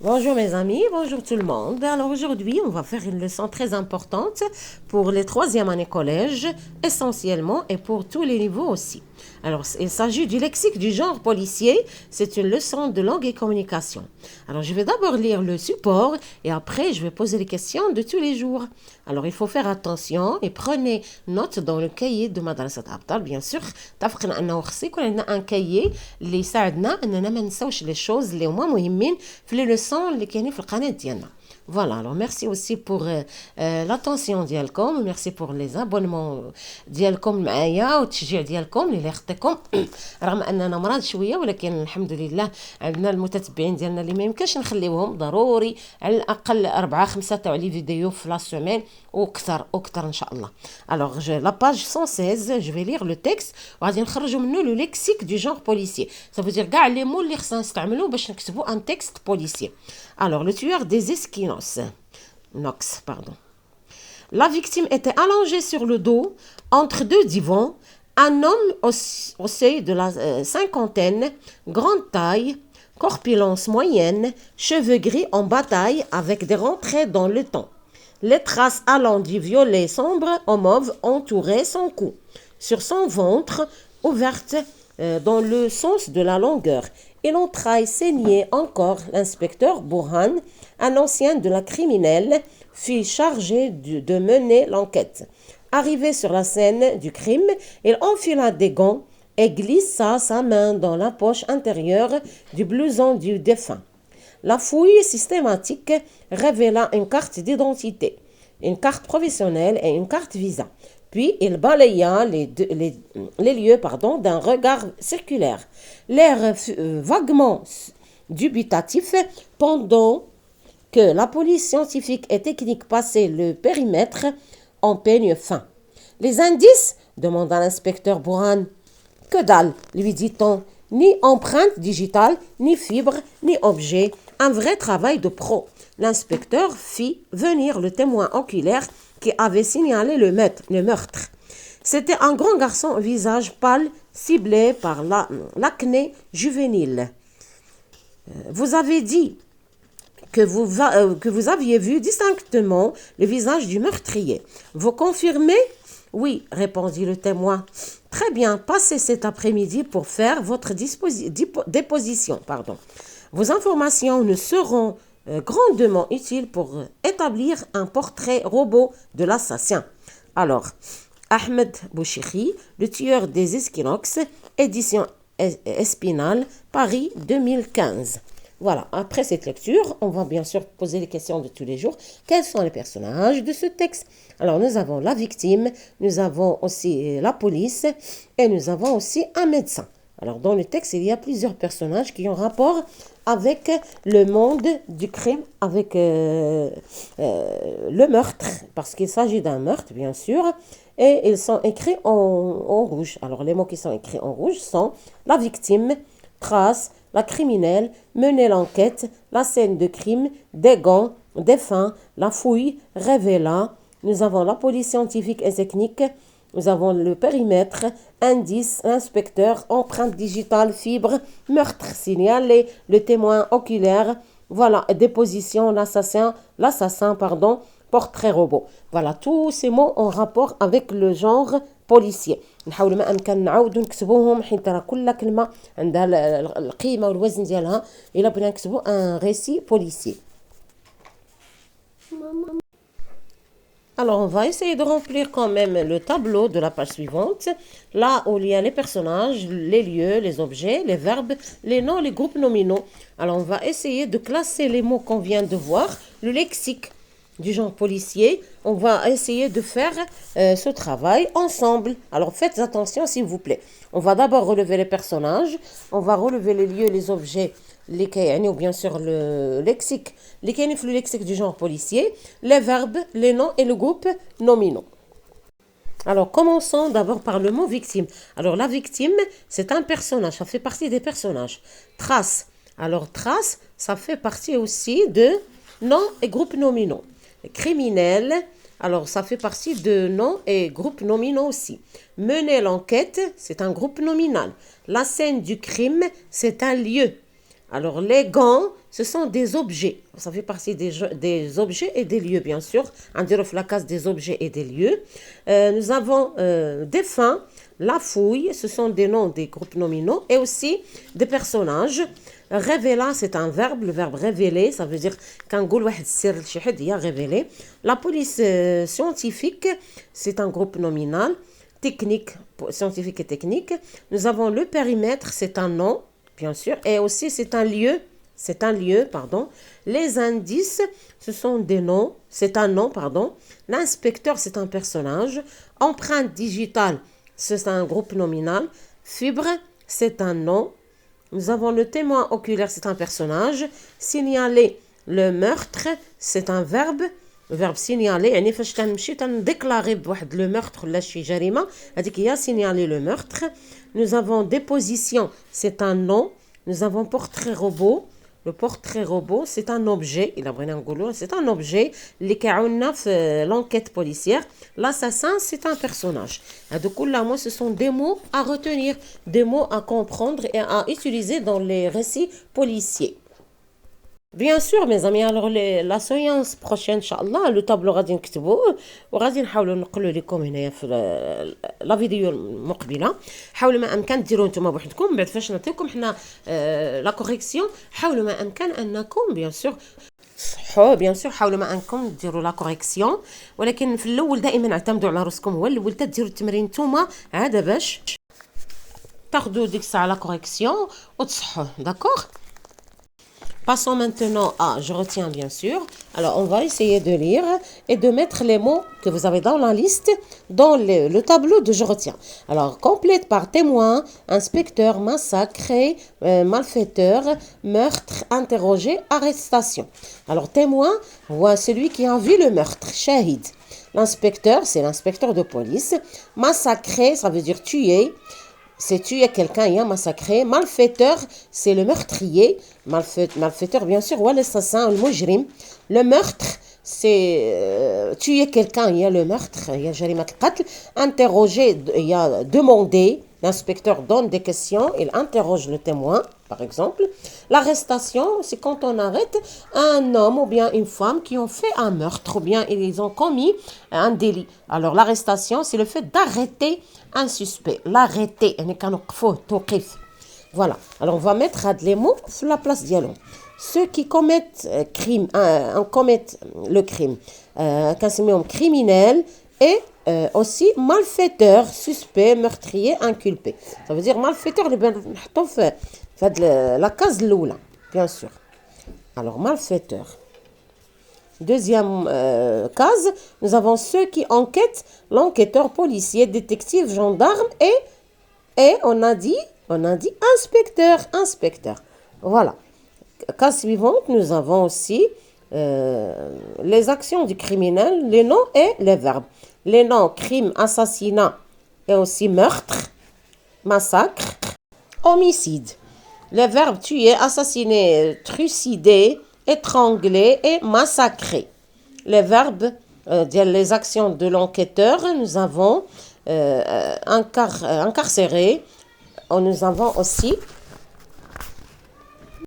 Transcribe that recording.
Bonjour mes amis, bonjour tout le monde. Alors aujourd'hui, on va faire une leçon très importante pour les troisième années collège, essentiellement, et pour tous les niveaux aussi. Alors, il s'agit du lexique du genre policier. C'est une leçon de langue et communication. Alors, je vais d'abord lire le support et après, je vais poser les questions de tous les jours. Alors, il faut faire attention et prenez note dans le cahier de Madrasat Abtal, bien sûr. اتفقنا انه خص يكون عندنا ان كايي اللي يساعدنا اننا ما نساوش لي شوز اللي هما مهمين في لي لوسون اللي كاينين في القناه ديالنا. Voilà, alors merci aussi pour l'attention ديالكم, merci pour les abonnements ديالكم معايا والتشجيع ديالكم اللي خطيكم. رغم اننا مرض شويه ولكن الحمد لله عندنا المتتبعين ديالنا اللي ما يمكنش نخليوهم, ضروري على الاقل 4 5 تاع لي فيديو في لا سيمين واكثر ان شاء الله. Alors la page 116, je vais lire le texte وغادي نخرجوا منه le lexique du genre policier. Ça veut dire كاع لي مو اللي خصنا نستعملوا باش نكتبوا un texte policier. Alors le tueur des Esquinos, Nox, pardon. La victime était allongée sur le dos entre deux divans. Un homme au seuil de la cinquantaine, grande taille, corpulence moyenne, cheveux gris en bataille avec des rentrées dans le temps. Les traces allant du violet sombre au mauve entouraient son cou. Sur son ventre, ouverte dans le sens de la longueur, et l'entraille saignait encore. L'inspecteur Bourhan, un ancien de la criminelle, fut chargé de mener l'enquête. Arrivé sur la scène du crime, il enfila des gants et glissa sa main dans la poche intérieure du blouson du défunt. La fouille systématique révéla une carte d'identité, une carte professionnelle et une carte visa. Puis il balaya les lieux d'un regard circulaire. L'air vaguement dubitatif pendant que la police scientifique et technique passait le périmètre en peigne fin. Les indices demanda l'inspecteur Bourhan. Que dalle, lui dit-on, ni empreinte digitale, ni fibre, ni objet, un vrai travail de pro. L'inspecteur fit venir le témoin oculaire qui avait signalé le meurtre. C'était un grand garçon au visage pâle, ciblé par l'acné juvénile. Vous avez dit que vous aviez vu distinctement le visage du meurtrier. Vous confirmez? Oui, répondit le témoin. Très bien, passez cet après-midi pour faire votre déposition. Vos informations nous seront grandement utiles pour établir un portrait robot de l'assassin. Alors, Ahmed Bouchiri, le tueur des Esquinox, édition Espinal, Paris 2015. Voilà, après cette lecture, on va bien sûr poser les questions de tous les jours. Quels sont les personnages de ce texte? Alors, nous avons la victime, nous avons aussi la police et nous avons aussi un médecin. Alors, dans le texte, il y a plusieurs personnages qui ont rapport avec le monde du crime, avec le meurtre, parce qu'il s'agit d'un meurtre, bien sûr, et ils sont écrits en rouge. Alors, les mots qui sont écrits en rouge sont la victime, trace, la criminelle, mener l'enquête, la scène de crime, des gants, défunt, la fouille, révéla. Nous avons la police scientifique et technique. Nous avons le périmètre, indice, l'inspecteur, empreinte digitale, fibre, meurtre signalé, le témoin oculaire. Voilà, déposition, l'assassin, portrait robot. Voilà, tous ces mots en rapport avec le genre policier. نحاول ما امكن نعاودوا نكتبوهم حيت راه كل كلمه عندها القيمه والوزن ديالها الا بغينا نكتبوا ان ريسي بوليسيي. Alors on va essayer de remplir quand même le tableau de la page suivante, là où il y a les personnages, les lieux, les objets, les verbes, les noms, les groupes nominaux. Alors on va essayer de classer les mots qu'on vient de voir, le lexique du genre policier. On va essayer de faire ce travail ensemble. Alors faites attention s'il vous plaît. On va d'abord relever les personnages, on va relever les lieux, les objets, les كاينين ou bien sûr le lexique, les كاينين في le lexique du genre policier, les verbes, les noms et le groupe nominaux. Alors commençons d'abord par le mot victime. Alors la victime, c'est un personnage, ça fait partie des personnages. Trace. Alors trace, ça fait partie aussi de noms et groupes nominaux. Criminel, alors ça fait partie de noms et groupes nominaux aussi. Mener l'enquête, c'est un groupe nominal. La scène du crime, c'est un lieu. Alors les gants, ce sont des objets. Ça fait partie des objets et des lieux, bien sûr. On dirait la case des objets et des lieux. Nous avons des fins, la fouille, ce sont des noms des groupes nominaux et aussi des personnages. Révéla, c'est un verbe, le verbe révéler, ça veut dire quand il y a révélé. La police scientifique, c'est un groupe nominal. Technique, scientifique et technique. Nous avons le périmètre, c'est un nom, bien sûr, et aussi c'est un lieu, pardon. Les indices, ce sont des noms, c'est un nom, pardon. L'inspecteur, c'est un personnage. Empreinte digitale, c'est un groupe nominal. Fibre, c'est un nom. Nous avons le témoin oculaire, c'est un personnage. Signaler le meurtre, c'est un verbe. Le verbe signaler, يعني فاش تنمشي تنديكلاري بواحد لو meurtre ولا شي جريمه هذيك هي signaler le meurtre. Nous avons déposition, c'est un nom. Nous avons portrait robot. Le portrait robot, c'est un objet. C'est un objet اللي كيعاوننا في l'enquête policière. L'assassin, c'est un personnage. Moi, ce sont des mots à retenir, des mots à comprendre et à utiliser dans les récits policiers. Bien sûr mes amis, alors la séance prochaine inchallah le tableau غادي نكتبوه وغادي نحاولوا نقولوا لكم هنايا في لا فيديو المقبله. حاولوا ما امكن ديروا نتوما بوحدكم بعد فاش نعطيكم حنا لا كوريكسيون. حاولوا ما امكن انكم بيان سور حاولوا ما انكم ديروا لا كوريكسيون، ولكن في الاول دائما اعتمدوا على راسكم، هو الاول تديروا التمرين نتوما عاد باش تاخذوا ديك الساعه لا كوريكسيون وتصحوا. داكوغ. Passons maintenant à je retiens bien sûr. Alors on va essayer de lire et de mettre les mots que vous avez dans la liste dans le tableau de je retiens. Alors complète par témoin, inspecteur, massacré, malfaiteur, meurtre, interrogé, arrestation. Alors témoin, voit celui qui a vu le meurtre, shahid. L'inspecteur, c'est l'inspecteur de police. Massacré, ça veut dire tuer. C'est tuer quelqu'un, il y a massacré. Malfaiteur, c'est le meurtrier. Malfaiteur, bien sûr, ou l'assassin, le mujrim. Le meurtre, c'est tuer quelqu'un, il y a le meurtre, il y a jarimat al-qatl. Interroger, il y a demander. L'inspecteur donne des questions, il interroge le témoin, par exemple. L'arrestation, c'est quand on arrête un homme ou bien une femme qui ont fait un meurtre ou bien ils ont commis un délit. Alors l'arrestation, c'est le fait d'arrêter un suspect. L'arrêter, voilà. Alors on va mettre les mots sur la place dialogue. Ceux qui commettent commettent le crime, criminel et aussi malfaiteur, suspect, meurtrier, inculpé. Ça veut dire malfaiteur, la case l'oula, bien sûr. Alors malfaiteur. Deuxième case, nous avons ceux qui enquêtent, l'enquêteur, policier, détective, gendarme et on a dit inspecteur. Voilà. Case suivante, nous avons aussi les actions du criminel, les noms et les verbes. Les noms, crime, assassinat et aussi meurtre, massacre, homicide. Les verbes tuer, assassiner, trucider, étrangler et massacrer. Les verbes, les actions de l'enquêteur, nous avons incarcérer. Nous avons aussi